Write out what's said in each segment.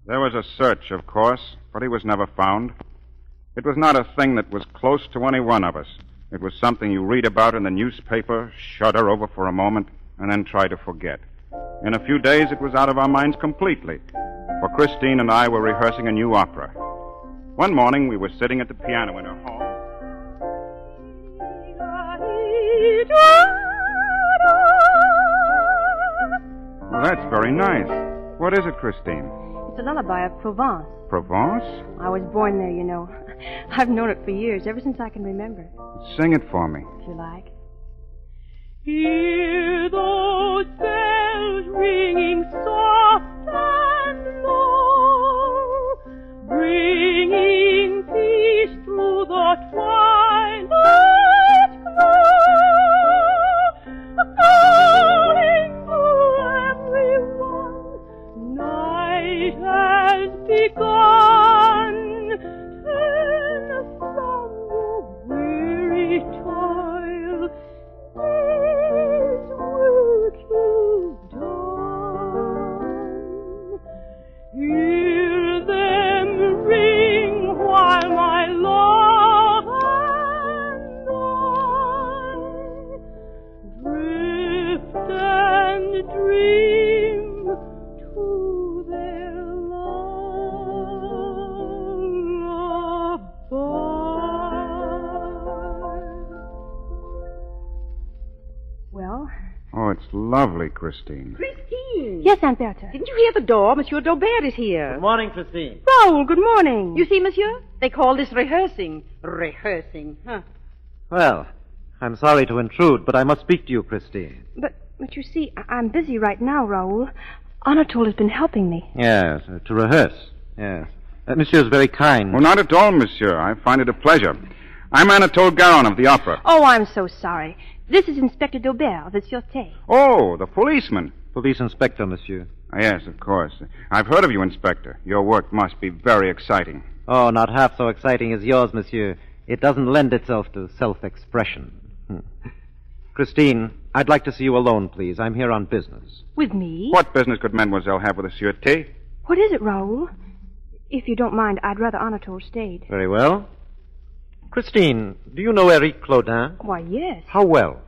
There was a search, of course, but he was never found. It was not a thing that was close to any one of us. It was something you read about in the newspaper, shudder over for a moment, and then try to forget. In a few days, it was out of our minds completely, for Christine and I were rehearsing a new opera. One morning, we were sitting at the piano in her home. Well, that's very nice. What is it, Christine? It's a lullaby of Provence. Provence? I was born there, you know. I've known it for years, ever since I can remember. Sing it for me. If you like. Hear those bells ringing soft and low, bringing peace through the twilight glow, calling to everyone, night has begun. Turn from your weary toil, day's work you've done. Hear them ring while my love and I drift and dream to their Well? Oh, it's lovely, Christine. Christine! Yes, Aunt Bertha. Didn't you hear the door? Monsieur Daubert is here. Good morning, Christine. Raoul, good morning. You see, monsieur? They call this rehearsing. Rehearsing, huh? Well, I'm sorry to intrude, but I must speak to you, Christine. But you see, I'm busy right now, Raoul. Anatole has been helping me. Yes, to rehearse. Yes. Monsieur is very kind. Oh, not at all, monsieur. I find it a pleasure. I'm Anatole Garon of the opera. Oh, I'm so sorry. This is Inspector Daubert of the Sûreté. Oh, the policeman. Police inspector, monsieur. Yes, of course. I've heard of you, Inspector. Your work must be very exciting. Oh, not half so exciting as yours, monsieur. It doesn't lend itself to self-expression. Christine, I'd like to see you alone, please. I'm here on business. With me? What business could Mademoiselle have with the Sûreté? What is it, Raoul? If you don't mind, I'd rather Anatole stayed. Very well. Christine, do you know Eric Claudin? Why, yes. How well?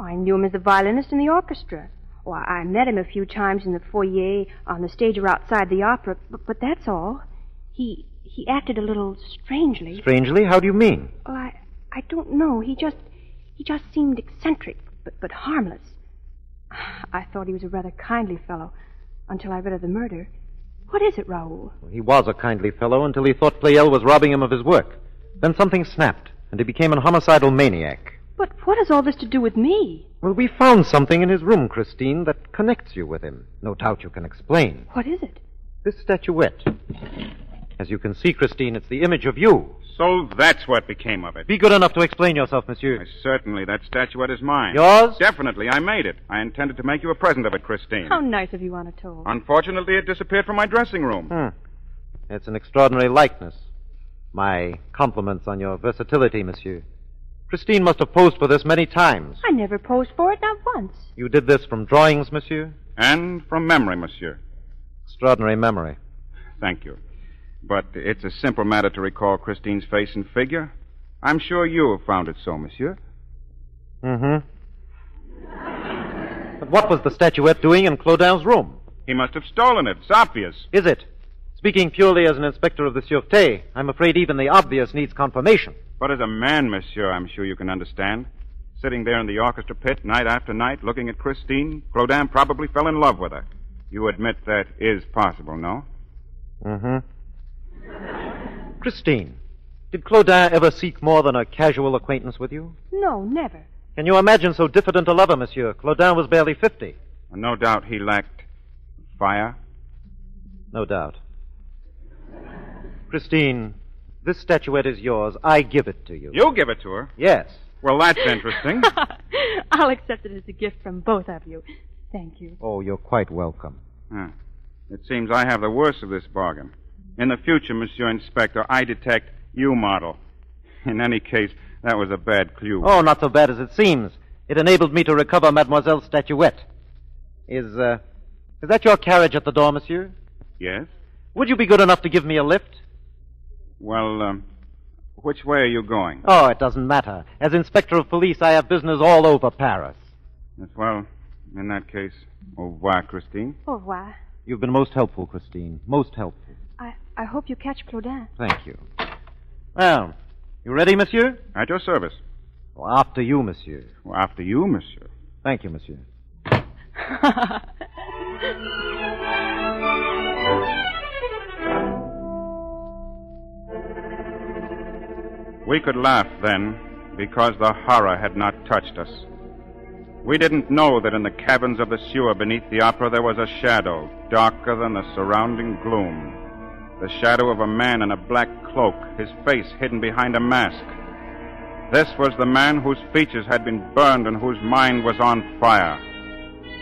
I knew him as a violinist in the orchestra. Why, I met him a few times in the foyer, on the stage or outside the opera, but that's all. He acted a little strangely. Strangely? How do you mean? Well, I don't know. He just seemed eccentric, but harmless. I thought he was a rather kindly fellow until I read of the murder. What is it, Raoul? He was a kindly fellow until he thought Pleyel was robbing him of his work. Then something snapped, and he became a homicidal maniac. But what has all this to do with me? Well, we found something in his room, Christine, that connects you with him. No doubt you can explain. What is it? This statuette. As you can see, Christine, it's the image of you. So that's what became of it. Be good enough to explain yourself, monsieur. Certainly, that statuette is mine. Yours? Definitely, I made it. I intended to make you a present of it, Christine. How nice of you, Anatole. Unfortunately, it disappeared from my dressing room. It's an extraordinary likeness. My compliments on your versatility, monsieur. Christine must have posed for this many times. I never posed for it, not once. You did this from drawings, monsieur? And from memory, monsieur. Extraordinary memory. Thank you. But it's a simple matter to recall Christine's face and figure. I'm sure you have found it so, monsieur. Mm-hmm. But what was the statuette doing in Claudin's room? He must have stolen it. It's obvious. Is it? Speaking purely as an inspector of the Sûreté, I'm afraid even the obvious needs confirmation. But as a man, monsieur, I'm sure you can understand. Sitting there in the orchestra pit night after night looking at Christine, Claudin probably fell in love with her. You admit that is possible, no? Mm-hmm. Christine, did Claudin ever seek more than a casual acquaintance with you? No, never. Can you imagine so diffident a lover, monsieur? Claudin was barely 50. No doubt he lacked fire. No doubt. Christine, this statuette is yours. I give it to you. You'll give it to her? Yes. Well, that's interesting. I'll accept it as a gift from both of you. Thank you. Oh, you're quite welcome. It seems I have the worst of this bargain. In the future, Monsieur Inspector, I detect you model. In any case, that was a bad clue. Oh, not so bad as it seems. It enabled me to recover Mademoiselle's statuette. Is that your carriage at the door, monsieur? Yes? Would you be good enough to give me a lift? Well, which way are you going? Oh, it doesn't matter. As Inspector of Police, I have business all over Paris. Yes, well, in that case, au revoir, Christine. Au revoir. You've been most helpful, Christine. Most helpful. I hope you catch Claudin. Thank you. Well, you ready, monsieur? At your service. Well, after you, monsieur. Well, after you, monsieur. Thank you, monsieur. We could laugh then because the horror had not touched us. We didn't know that in the caverns of the sewer beneath the opera there was a shadow darker than the surrounding gloom. The shadow of a man in a black cloak, his face hidden behind a mask. This was the man whose features had been burned and whose mind was on fire.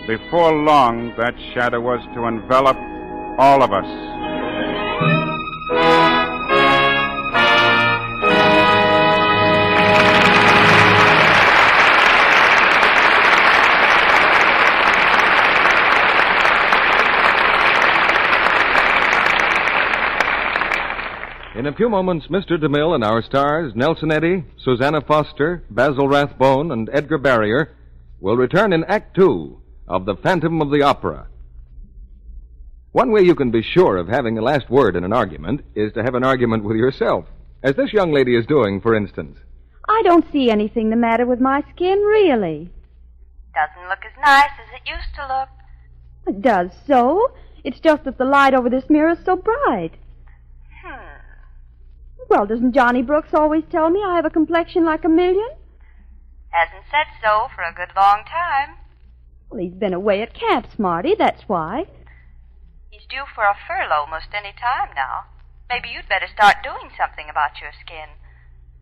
Before long, that shadow was to envelop all of us. In a few moments, Mr. DeMille and our stars, Nelson Eddy, Susanna Foster, Basil Rathbone, and Edgar Barrier, will return in Act Two of The Phantom of the Opera. One way you can be sure of having the last word in an argument is to have an argument with yourself, as this young lady is doing, for instance. I don't see anything the matter with my skin, really. Doesn't look as nice as it used to look. It does so. It's just that the light over this mirror is so bright. Well, doesn't Johnny Brooks always tell me I have a complexion like a million? Hasn't said so for a good long time. Well, he's been away at camp, Smarty, that's why. He's due for a furlough most any time now. Maybe you'd better start doing something about your skin.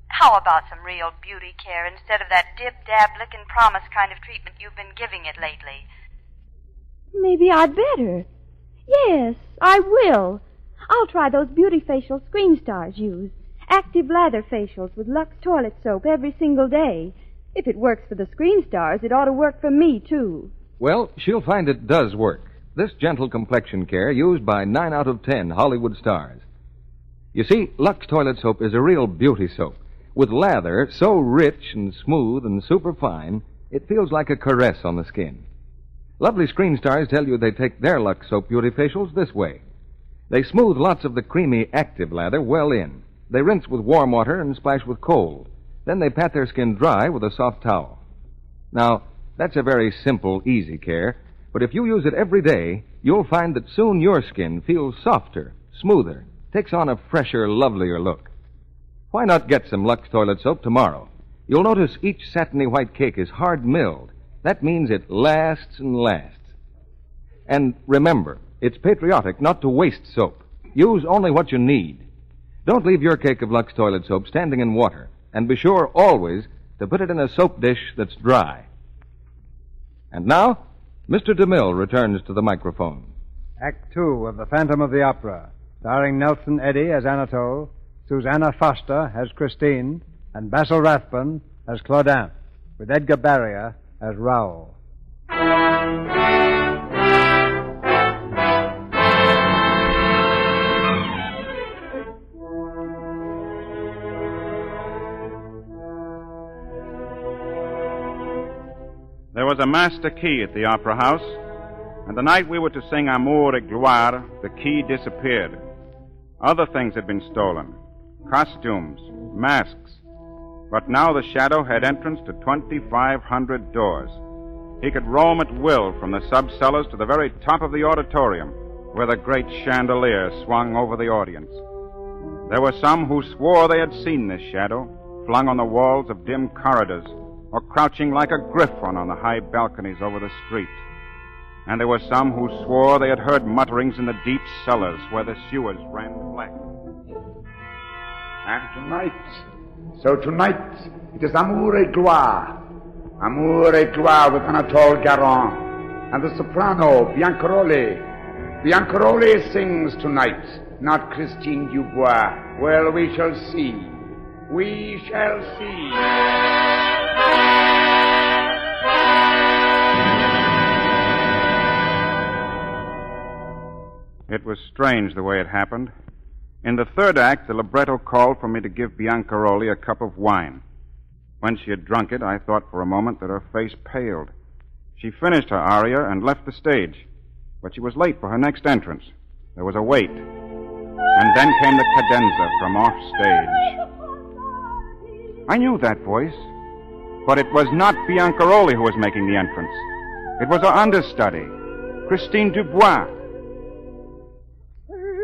How about some real beauty care instead of that dib-dab, lick-and-promise kind of treatment you've been giving it lately? Maybe I'd better. Yes, I will. I'll try those beauty facials Screen Stars use. Active lather facials with Lux toilet soap every single day. If it works for the Screen Stars, it ought to work for me, too. Well, she'll find it does work. This gentle complexion care used by 9 out of 10 Hollywood stars. You see, Lux toilet soap is a real beauty soap, with lather so rich and smooth and superfine, it feels like a caress on the skin. Lovely Screen Stars tell you they take their Lux soap beauty facials this way. They smooth lots of the creamy active lather well in. They rinse with warm water and splash with cold. Then they pat their skin dry with a soft towel. Now, that's a very simple, easy care, but if you use it every day, you'll find that soon your skin feels softer, smoother, takes on a fresher, lovelier look. Why not get some Lux toilet soap tomorrow? You'll notice each satiny white cake is hard milled. That means it lasts and lasts. And remember, it's patriotic not to waste soap. Use only what you need. Don't leave your cake of Lux toilet soap standing in water, and be sure always to put it in a soap dish that's dry. And now, Mr. DeMille returns to the microphone. Act Two of The Phantom of the Opera, starring Nelson Eddy as Anatole, Susanna Foster as Christine, and Basil Rathbone as Claudin, with Edgar Barrier as Raoul. There was a master key at the opera house, and the night we were to sing Amour et Gloire, the key disappeared. Other things had been stolen, costumes, masks, but now the shadow had entrance to 2,500 doors. He could roam at will from the sub-cellars to the very top of the auditorium, where the great chandelier swung over the audience. There were some who swore they had seen this shadow, flung on the walls of dim corridors, or crouching like a griffon on the high balconies over the street. And there were some who swore they had heard mutterings in the deep cellars where the sewers ran black. And tonight, it is Amour et Gloire. Amour et Gloire with Anatole Garand. And the soprano, Biancaroli. Biancaroli sings tonight, not Christine Dubois. Well, we shall see. We shall see. It was strange the way it happened. In the third act, the libretto called for me to give Biancaroli a cup of wine. When she had drunk it, I thought for a moment that her face paled. She finished her aria and left the stage, but she was late for her next entrance. There was a wait. And then came the cadenza from off stage. I knew that voice, but it was not Biancaroli who was making the entrance. It was her understudy, Christine Dubois.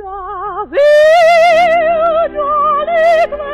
La ville dans les